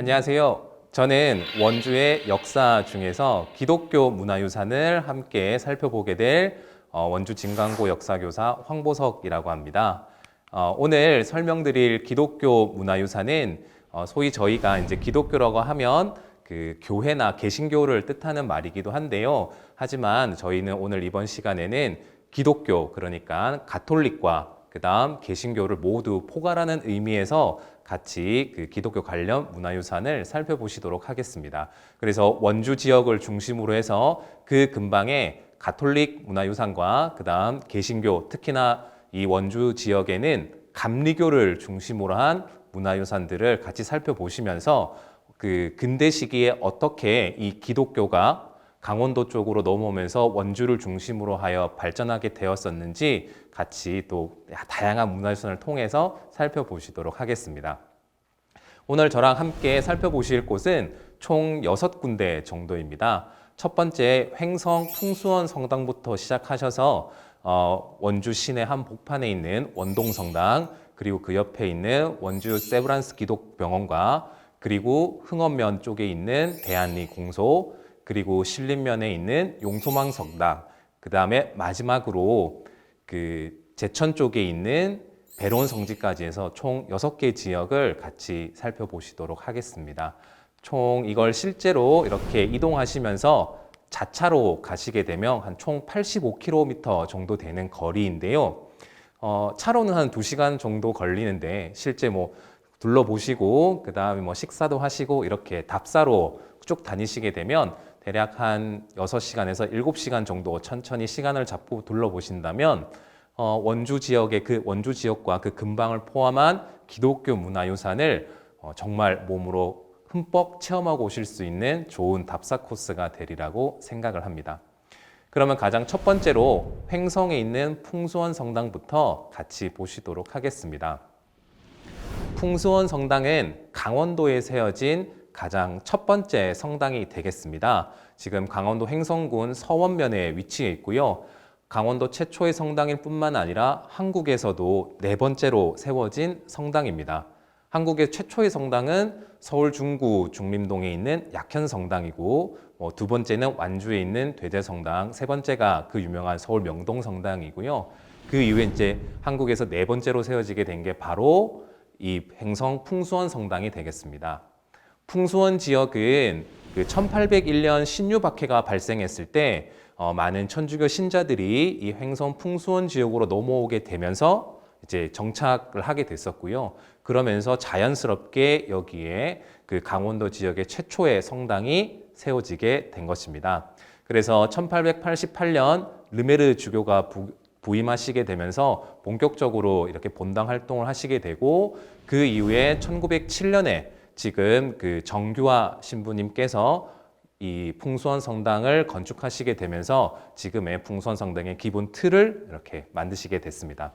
안녕하세요. 저는 원주의 역사 중에서 기독교 문화유산을 함께 살펴보게 될 원주 진강고 역사교사 황보석이라고 합니다. 오늘 설명드릴 기독교 문화유산은 소위 저희가 이제 기독교라고 하면 그 교회나 개신교를 뜻하는 말이기도 한데요. 하지만 저희는 오늘 이번 시간에는 기독교, 그러니까 가톨릭과 그다음 개신교를 모두 포괄하는 의미에서 같이 그 기독교 관련 문화유산을 살펴보시도록 하겠습니다. 그래서 원주 지역을 중심으로 해서 그 근방에 가톨릭 문화유산과 그다음 개신교, 특히나 이 원주 지역에는 감리교를 중심으로 한 문화유산들을 같이 살펴보시면서 그 근대 시기에 어떻게 이 기독교가 강원도 쪽으로 넘어오면서 원주를 중심으로 하여 발전하게 되었었는지 같이 또 다양한 문화유산을 통해서 살펴보시도록 하겠습니다. 오늘 저랑 함께 살펴보실 곳은 총 6군데 정도입니다. 첫 번째 횡성 풍수원 성당부터 시작하셔서 원주 시내 한 복판에 있는 원동성당, 그리고 그 옆에 있는 원주 세브란스 기독병원과 그리고 흥원면 쪽에 있는 대한리 공소, 그리고 신림면에 있는 용소망 성당, 그 다음에 마지막으로 그 제천 쪽에 있는 배로운 성지까지 해서 총 6개 지역을 같이 살펴보시도록 하겠습니다. 총 이걸 실제로 이렇게 이동하시면서 자차로 가시게 되면 한 총 85km 정도 되는 거리인데요. 차로는 한 2시간 정도 걸리는데 실제 뭐 둘러보시고 그 다음에 뭐 식사도 하시고 이렇게 답사로 쭉 다니시게 되면 대략 한 6시간에서 7시간 정도 천천히 시간을 잡고 둘러보신다면 원주 지역의 그 원주 지역과 그 근방을 포함한 기독교 문화유산을 정말 몸으로 흠뻑 체험하고 오실 수 있는 좋은 답사 코스가 되리라고 생각을 합니다. 그러면 가장 첫 번째로 횡성에 있는 풍수원 성당부터 같이 보시도록 하겠습니다. 풍수원 성당은 강원도에 세워진 가장 첫 번째 성당이 되겠습니다. 지금 강원도 횡성군 서원면에 위치해 있고요. 강원도 최초의 성당일 뿐만 아니라 한국에서도 4번째로 세워진 성당입니다. 한국의 최초의 성당은 서울 중구 중림동에 있는 약현성당이고 2번째는 완주에 있는 대제성당, 3번째가 그 유명한 서울 명동성당이고요. 그 이후에 이제 한국에서 4번째로 세워지게 된 게 바로 이 횡성 풍수원 성당이 되겠습니다. 풍수원 지역은 그 1801년 신유박해가 발생했을 때 많은 천주교 신자들이 이 횡성 풍수원 지역으로 넘어오게 되면서 이제 정착을 하게 됐었고요. 그러면서 자연스럽게 여기에 그 강원도 지역의 최초의 성당이 세워지게 된 것입니다. 그래서 1888년 르메르 주교가 부임하시게 되면서 본격적으로 이렇게 본당 활동을 하시게 되고 그 이후에 1907년에 지금 그 정규화 신부님께서 이 풍수원 성당을 건축하시게 되면서 지금의 풍수원 성당의 기본 틀을 이렇게 만드시게 됐습니다.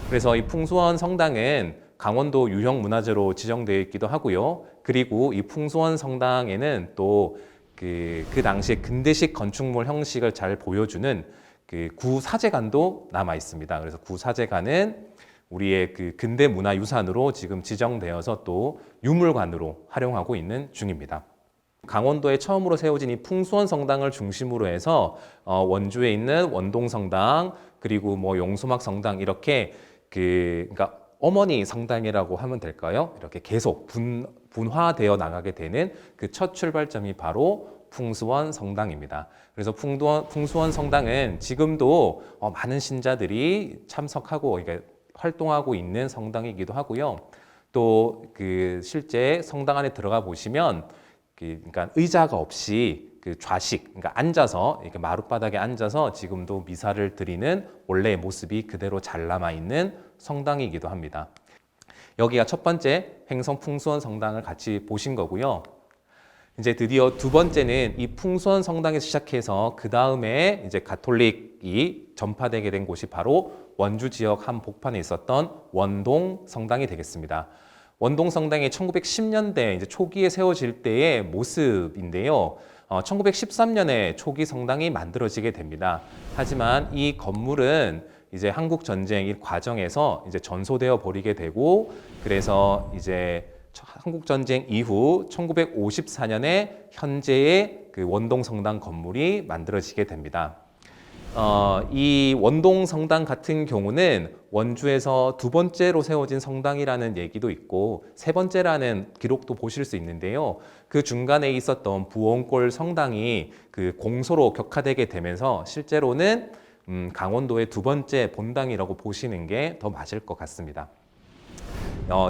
그래서 이 풍수원 성당은 강원도 유형 문화재로 지정되어 있기도 하고요. 그리고 이 풍수원 성당에는 또 그 당시에 근대식 건축물 형식을 잘 보여주는 그 구사제관도 남아 있습니다. 그래서 구사제관은 우리의 그 근대 문화유산으로 지금 지정되어서 또 유물관으로 활용하고 있는 중입니다. 강원도에 처음으로 세워진 이 풍수원 성당을 중심으로 해서 원주에 있는 원동성당, 그리고 뭐 용소막 성당, 이렇게 그러니까 어머니 성당이라고 하면 될까요? 이렇게 계속 분화되어 나가게 되는 그 첫 출발점이 바로 풍수원 성당입니다. 그래서 풍수원 성당은 지금도 많은 신자들이 참석하고 활동하고 있는 성당이기도 하고요. 또 그 실제 성당 안에 들어가 보시면 그러니까 의자가 없이 그 좌식, 그러니까 앉아서 이렇게 마룻바닥에 앉아서 지금도 미사를 드리는 원래의 모습이 그대로 잘 남아 있는 성당이기도 합니다. 여기가 첫 번째 횡성 풍수원 성당을 같이 보신 거고요. 이제 드디어 두 번째는 이 풍수원 성당에서 시작해서 그 다음에 이제 가톨릭이 전파되게 된 곳이 바로 원주 지역 한 복판에 있었던 원동 성당이 되겠습니다. 원동 성당이 1910년대 이제 초기에 세워질 때의 모습인데요. 1913년에 초기 성당이 만들어지게 됩니다. 하지만 이 건물은 이제 한국 전쟁 이 과정에서 이제 전소되어 버리게 되고, 그래서 이제 한국전쟁 이후 1954년에 현재의 그 원동성당 건물이 만들어지게 됩니다. 이 원동성당 같은 경우는 원주에서 두 번째로 세워진 성당이라는 얘기도 있고 세 번째라는 기록도 보실 수 있는데요. 그 중간에 있었던 부원골 성당이 그 공소로 격화되게 되면서 실제로는 강원도의 두 번째 본당이라고 보시는 게 더 맞을 것 같습니다.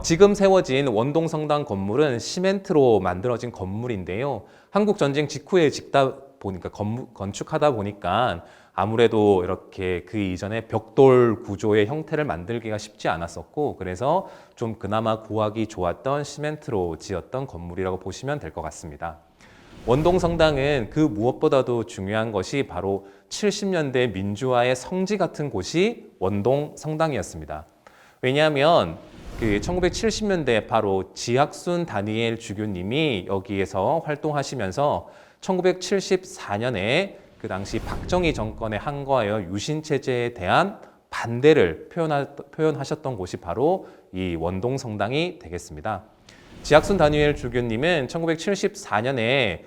지금 세워진 원동성당 건물은 시멘트로 만들어진 건물인데요. 한국전쟁 직후에 짓다 보니까 건축하다 보니까 아무래도 이렇게 그 이전에 벽돌 구조의 형태를 만들기가 쉽지 않았었고 그래서 좀 그나마 구하기 좋았던 시멘트로 지었던 건물이라고 보시면 될 것 같습니다. 원동성당은 그 무엇보다도 중요한 것이 바로 70년대 민주화의 성지 같은 곳이 원동성당이었습니다. 왜냐하면 그 1970년대 바로 지학순 다니엘 주교님이 여기에서 활동하시면서 1974년에 그 당시 박정희 정권에 항거하여 유신체제에 대한 반대를 표현하셨던 곳이 바로 이 원동성당이 되겠습니다. 지학순 다니엘 주교님은 1974년에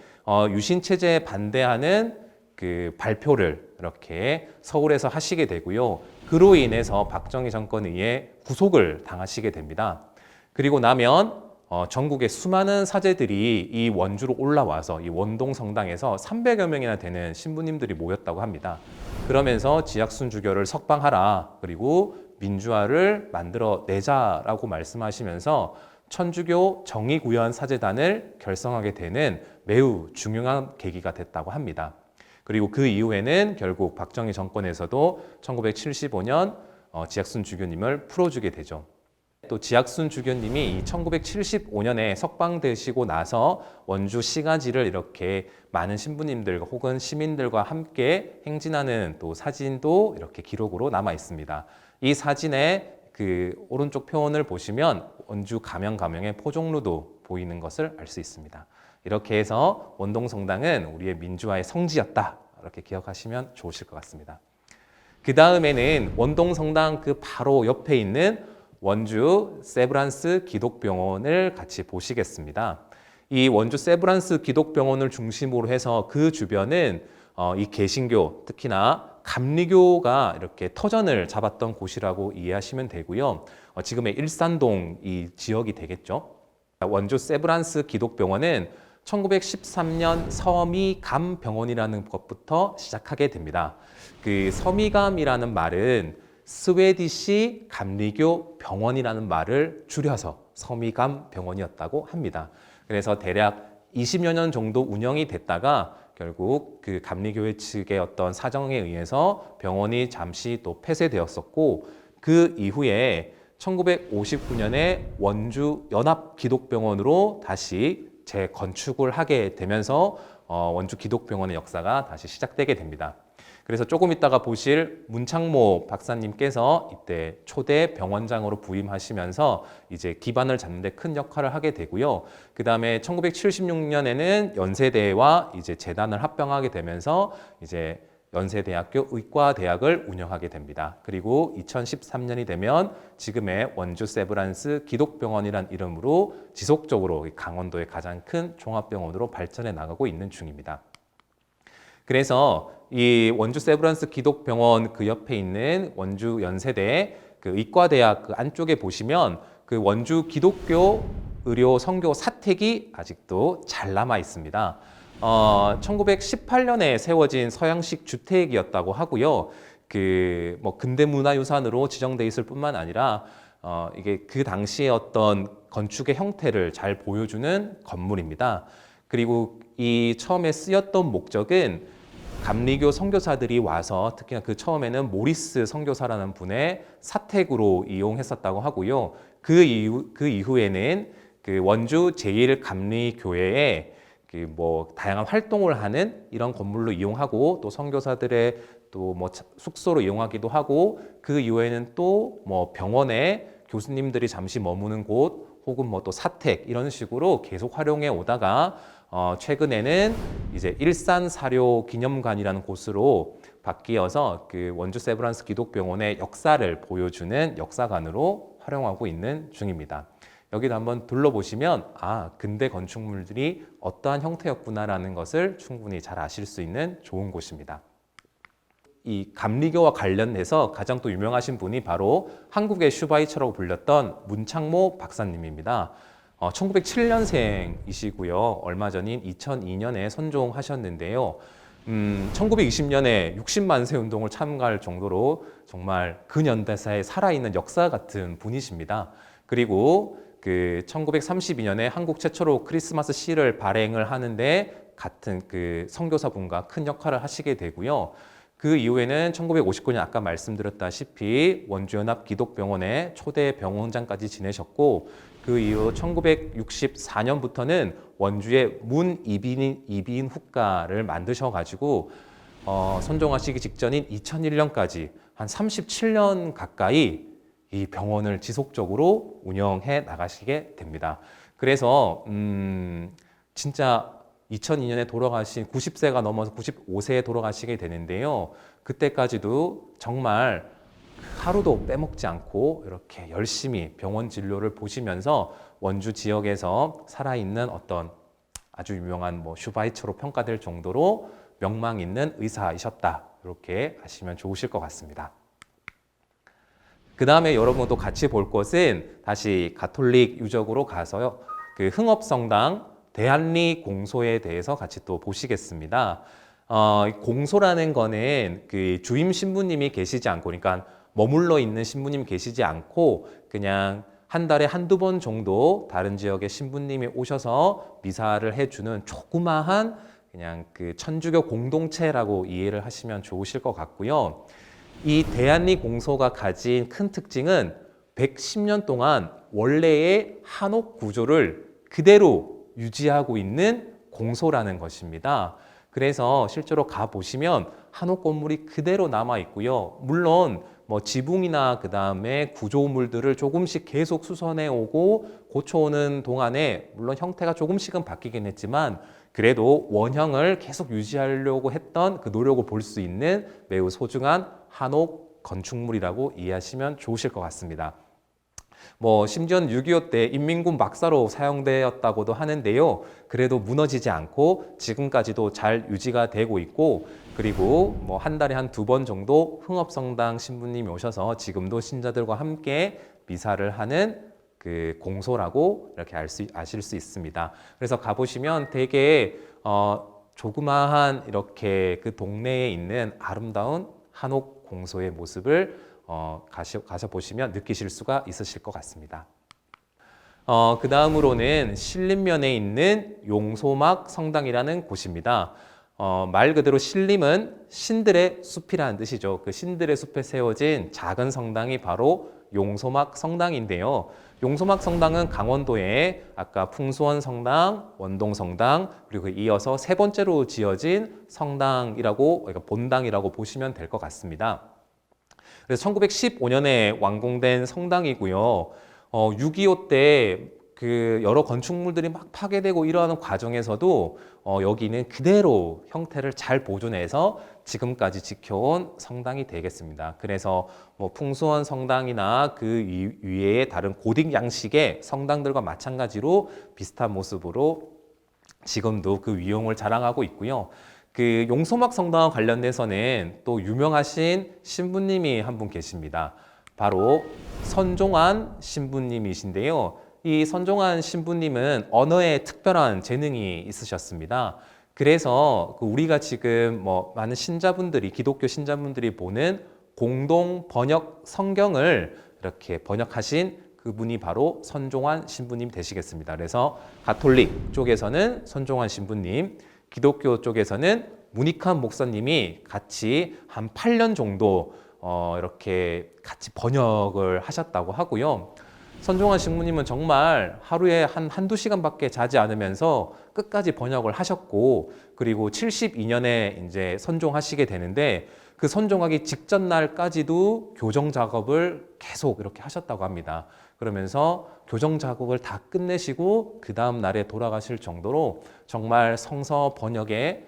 유신체제에 반대하는 그 발표를 이렇게 서울에서 하시게 되고요. 그로 인해서 박정희 정권에 의해 구속을 당하시게 됩니다. 그리고 나면 전국의 수많은 사제들이 이 원주로 올라와서 이 원동성당에서 300여 명이나 되는 신부님들이 모였다고 합니다. 그러면서 지학순 주교를 석방하라, 그리고 민주화를 만들어내자라고 말씀하시면서 천주교 정의구현 사제단을 결성하게 되는 매우 중요한 계기가 됐다고 합니다. 그리고 그 이후에는 결국 박정희 정권에서도 1975년 지학순 주교님을 풀어주게 되죠. 또 지학순 주교님이 1975년에 석방되시고 나서 원주 시가지를 이렇게 많은 신부님들과 혹은 시민들과 함께 행진하는 또 사진도 이렇게 기록으로 남아 있습니다. 이 사진의 그 오른쪽 표현을 보시면 원주 가명의 포종루도 보이는 것을 알 수 있습니다. 이렇게 해서 원동성당은 우리의 민주화의 성지였다, 이렇게 기억하시면 좋으실 것 같습니다. 그 다음에는 원동성당 그 바로 옆에 있는 원주 세브란스 기독병원을 같이 보시겠습니다. 이 원주 세브란스 기독병원을 중심으로 해서 그 주변은 이 개신교, 특히나 감리교가 이렇게 터전을 잡았던 곳이라고 이해하시면 되고요. 지금의 일산동 이 지역이 되겠죠. 원주 세브란스 기독병원은 1913년 서미감병원이라는 것부터 시작하게 됩니다. 그 서미감이라는 말은 스웨디시 감리교 병원이라는 말을 줄여서 서미감 병원이었다고 합니다. 그래서 대략 20여 년 정도 운영이 됐다가 결국 그 감리교회 측의 어떤 사정에 의해서 병원이 잠시 또 폐쇄되었었고 그 이후에 1959년에 원주 연합기독병원으로 다시 재건축을 하게 되면서 원주 기독병원의 역사가 다시 시작되게 됩니다. 그래서 조금 있다가 보실 문창모 박사님께서 이때 초대 병원장으로 부임하시면서 이제 기반을 잡는 데 큰 역할을 하게 되고요. 그 다음에 1976년에는 연세대와 이제 재단을 합병하게 되면서 이제 연세대학교 의과대학을 운영하게 됩니다. 그리고 2013년이 되면 지금의 원주 세브란스 기독병원이란 이름으로 지속적으로 강원도의 가장 큰 종합병원으로 발전해 나가고 있는 중입니다. 그래서 이 원주 세브란스 기독병원 그 옆에 있는 원주 연세대 그 의과대학 그 안쪽에 보시면 그 원주 기독교 의료 선교 사택이 아직도 잘 남아 있습니다. 1918년에 세워진 서양식 주택이었다고 하고요. 그 뭐 근대문화유산으로 지정돼 있을 뿐만 아니라 이게 그 당시의 어떤 건축의 형태를 잘 보여주는 건물입니다. 그리고 이 처음에 쓰였던 목적은 감리교 선교사들이 와서 특히나 그 처음에는 모리스 선교사라는 분의 사택으로 이용했었다고 하고요. 그 이후에는 그 원주 제1감리교회에 그 뭐 다양한 활동을 하는 이런 건물로 이용하고 또 선교사들의 또 뭐 숙소로 이용하기도 하고 그 이후에는 또 뭐 병원에 교수님들이 잠시 머무는 곳 혹은 뭐 또 사택 이런 식으로 계속 활용해 오다가 최근에는 이제 일산사료기념관이라는 곳으로 바뀌어서 그 원주 세브란스 기독병원의 역사를 보여주는 역사관으로 활용하고 있는 중입니다. 여기도 한번 둘러보시면 아, 근대 건축물들이 어떠한 형태였구나라는 것을 충분히 잘 아실 수 있는 좋은 곳입니다. 이 감리교와 관련해서 가장 또 유명하신 분이 바로 한국의 슈바이처라고 불렸던 문창모 박사님입니다. 1907년생이시고요. 얼마 전인 2002년에 선종하셨는데요. 1920년에 60만세 운동을 참가할 정도로 정말 그 년대사에 살아있는 역사 같은 분이십니다. 그리고 그 1932년에 한국 최초로 크리스마스 시를 발행을 하는데 같은 그 선교사분과 큰 역할을 하시게 되고요. 그 이후에는 1959년 아까 말씀드렸다시피 원주연합기독병원의 초대 병원장까지 지내셨고 그 이후 1964년부터는 원주의 문이비인 후가를 만드셔가지고 선종하시기 직전인 2001년까지 한 37년 가까이 이 병원을 지속적으로 운영해 나가시게 됩니다. 그래서 진짜 2002년에 돌아가신 90세가 넘어서 95세에 돌아가시게 되는데요. 그때까지도 정말 하루도 빼먹지 않고 이렇게 열심히 병원 진료를 보시면서 원주 지역에서 살아있는 어떤 아주 유명한 슈바이처로 평가될 정도로 명망 있는 의사이셨다. 이렇게 아시면 좋으실 것 같습니다. 그 다음에 여러분도 같이 볼 것은 다시 가톨릭 유적으로 가서요. 그 흥업성당 대한리 공소에 대해서 같이 또 보시겠습니다. 공소라는 거는 그 주임 신부님이 계시지 않고, 그러니까 머물러 있는 신부님 계시지 않고 그냥 한 달에 한두 번 정도 다른 지역의 신부님이 오셔서 미사를 해주는 조그마한 그냥 그 천주교 공동체라고 이해를 하시면 좋으실 것 같고요. 이 대한리 공소가 가진 큰 특징은 110년 동안 원래의 한옥 구조를 그대로 유지하고 있는 공소라는 것입니다. 그래서 실제로 가보시면 한옥 건물이 그대로 남아 있고요. 물론 지붕이나 그 다음에 구조물들을 조금씩 계속 수선해 오고 고쳐오는 동안에 물론 형태가 조금씩은 바뀌긴 했지만 그래도 원형을 계속 유지하려고 했던 그 노력을 볼 수 있는 매우 소중한 한옥 건축물이라고 이해하시면 좋으실 것 같습니다. 심지어는 6.25 때 인민군 막사로 사용되었다고도 하는데요. 그래도 무너지지 않고 지금까지도 잘 유지가 되고 있고, 그리고 한 달에 한 두 번 정도 흥업성당 신부님이 오셔서 지금도 신자들과 함께 미사를 하는 그 공소라고 이렇게 아실 수 있습니다. 그래서 가보시면 되게 조그마한 이렇게 그 동네에 있는 아름다운 한옥 공소의 모습을 가서 보시면 느끼실 수가 있으실 것 같습니다. 그 다음으로는 신림면에 있는 용소막 성당이라는 곳입니다. 말 그대로 신림은 신들의 숲이라는 뜻이죠. 그 신들의 숲에 세워진 작은 성당이 바로 용소막 성당인데요. 용소막 성당은 강원도에 아까 풍수원 성당, 원동 성당, 그리고 이어서 세 번째로 지어진 성당이라고, 그러니까 본당이라고 보시면 될 것 같습니다. 그래서 1915년에 완공된 성당이고요. 6.25 때 그 여러 건축물들이 막 파괴되고 이러는 과정에서도 여기는 그대로 형태를 잘 보존해서 지금까지 지켜온 성당이 되겠습니다. 그래서 풍수원 성당이나 그 위에 다른 고딕 양식의 성당들과 마찬가지로 비슷한 모습으로 지금도 그 위용을 자랑하고 있고요. 그 용소막 성당과 관련돼서는 또 유명하신 신부님이 한 분 계십니다. 바로 선종환 신부님이신데요. 이 선종환 신부님은 언어에 특별한 재능이 있으셨습니다. 그래서 우리가 지금 많은 신자분들이, 기독교 신자분들이 보는 공동 번역 성경을 이렇게 번역하신 그분이 바로 선종환 신부님 되시겠습니다. 그래서 가톨릭 쪽에서는 선종환 신부님, 기독교 쪽에서는 문익환 목사님이 같이 한 8년 정도 이렇게 같이 번역을 하셨다고 하고요. 선종환 신부님은 정말 하루에 한두 시간밖에 자지 않으면서 끝까지 번역을 하셨고, 그리고 72년에 이제 선종하시게 되는데 그 선종하기 직전 날까지도 교정 작업을 계속 이렇게 하셨다고 합니다. 그러면서 교정 작업을 다 끝내시고 그 다음 날에 돌아가실 정도로 정말 성서 번역에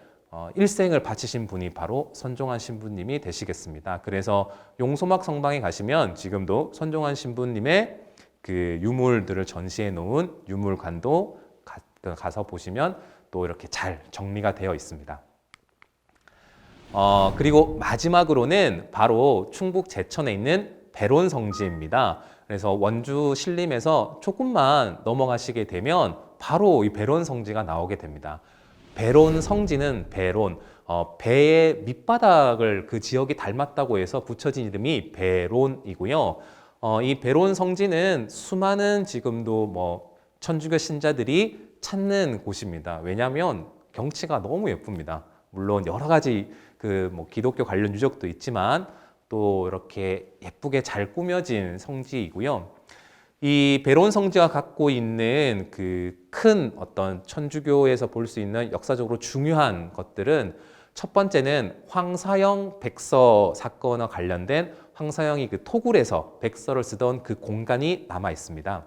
일생을 바치신 분이 바로 선종환 신부님이 되시겠습니다. 그래서 용소막 성당에 가시면 지금도 선종환 신부님의 그 유물들을 전시해 놓은 유물관도 가서 보시면 또 이렇게 잘 정리가 되어 있습니다. 그리고 마지막으로는 바로 충북 제천에 있는 배론성지입니다. 그래서 원주 신림에서 조금만 넘어가시게 되면 바로 이 배론성지가 나오게 됩니다. 배론성지는 배의 밑바닥을 그 지역이 닮았다고 해서 붙여진 이름이 배론이고요. 이 배론성지는 수많은 지금도 뭐 천주교 신자들이 찾는 곳입니다. 왜냐하면 경치가 너무 예쁩니다. 물론 여러 가지 그 뭐 기독교 관련 유적도 있지만 또 이렇게 예쁘게 잘 꾸며진 성지이고요. 이 배론 성지가 갖고 있는 그 큰 어떤 천주교에서 볼 수 있는 역사적으로 중요한 것들은 첫 번째는 황사형 백서 사건과 관련된 황사형이 그 토굴에서 백서를 쓰던 그 공간이 남아 있습니다.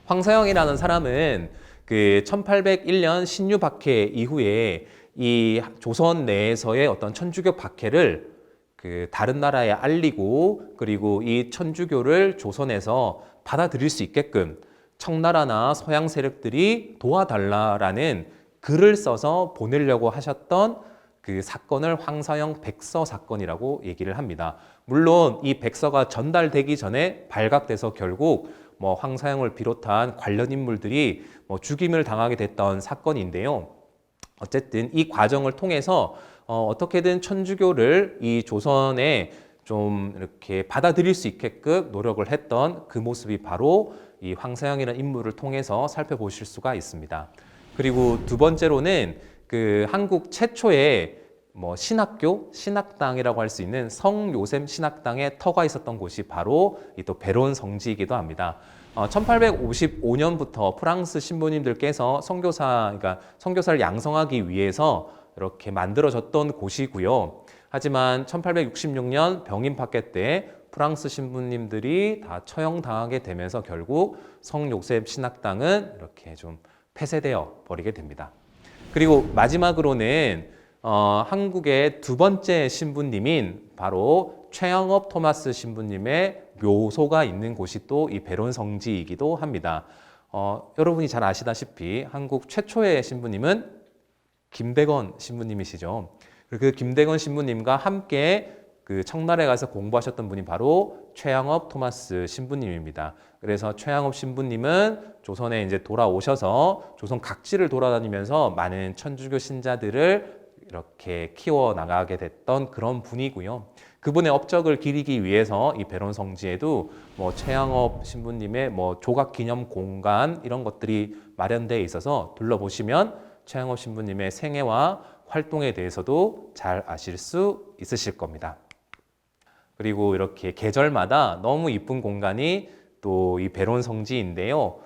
황사형이라는 사람은 그 1801년 신유 박해 이후에 이 조선 내에서의 어떤 천주교 박해를 그 다른 나라에 알리고 그리고 이 천주교를 조선에서 받아들일 수 있게끔 청나라나 서양 세력들이 도와달라라는 글을 써서 보내려고 하셨던 그 사건을 황사형 백서 사건이라고 얘기를 합니다. 물론 이 백서가 전달되기 전에 발각돼서 결국 뭐 황사형을 비롯한 관련 인물들이 뭐 죽임을 당하게 됐던 사건인데요. 어쨌든 이 과정을 통해서 어떻게든 천주교를 이 조선에 좀 이렇게 받아들일 수 있게끔 노력을 했던 그 모습이 바로 이 황사형이라는 인물을 통해서 살펴보실 수가 있습니다. 그리고 두 번째로는 그 한국 최초의 뭐 신학교, 신학당이라고 할 수 있는 성요셉 신학당의 터가 있었던 곳이 바로 이 또 배론 성지이기도 합니다. 1855년부터 프랑스 신부님들께서 그러니까 선교사를 양성하기 위해서 이렇게 만들어졌던 곳이고요. 하지만 1866년 병임 파괴 때 프랑스 신부님들이 다 처형당하게 되면서 결국 성요셉 신학당은 이렇게 좀 폐쇄되어 버리게 됩니다. 그리고 마지막으로는 한국의 두 번째 신부님인 바로 최영업 토마스 신부님의 묘소가 있는 곳이 또 이 배론 성지이기도 합니다. 여러분이 잘 아시다시피 한국 최초의 신부님은 김대건 신부님이시죠. 그 김대건 신부님과 함께 그 청나라에 가서 공부하셨던 분이 바로 최영업 토마스 신부님입니다. 그래서 최영업 신부님은 조선에 이제 돌아오셔서 조선 각지를 돌아다니면서 많은 천주교 신자들을 이렇게 키워 나가게 됐던 그런 분이고요. 그분의 업적을 기리기 위해서 이 배론 성지에도 뭐 최영업 신부님의 뭐 조각 기념 공간 이런 것들이 마련되어 있어서 둘러보시면 최영업 신부님의 생애와 활동에 대해서도 잘 아실 수 있으실 겁니다. 그리고 이렇게 계절마다 너무 이쁜 공간이 또 이 배론 성지인데요.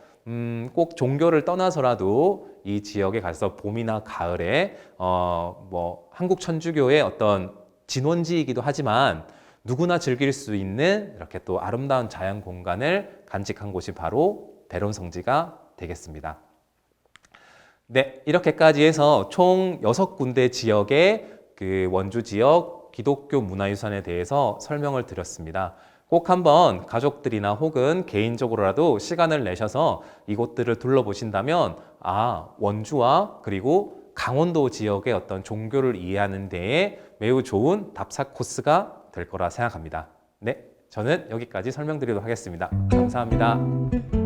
꼭 종교를 떠나서라도 이 지역에 가서 봄이나 가을에 뭐 한국 천주교의 어떤 진원지이기도 하지만 누구나 즐길 수 있는 이렇게 또 아름다운 자연 공간을 간직한 곳이 바로 배론 성지가 되겠습니다. 네, 이렇게까지 해서 총 6군데 지역의 그 원주 지역 기독교 문화유산에 대해서 설명을 드렸습니다. 꼭 한번 가족들이나 혹은 개인적으로라도 시간을 내셔서 이곳들을 둘러보신다면 원주와 그리고 강원도 지역의 어떤 종교를 이해하는 데에 매우 좋은 답사 코스가 될 거라 생각합니다. 네, 저는 여기까지 설명드리도록 하겠습니다. 감사합니다.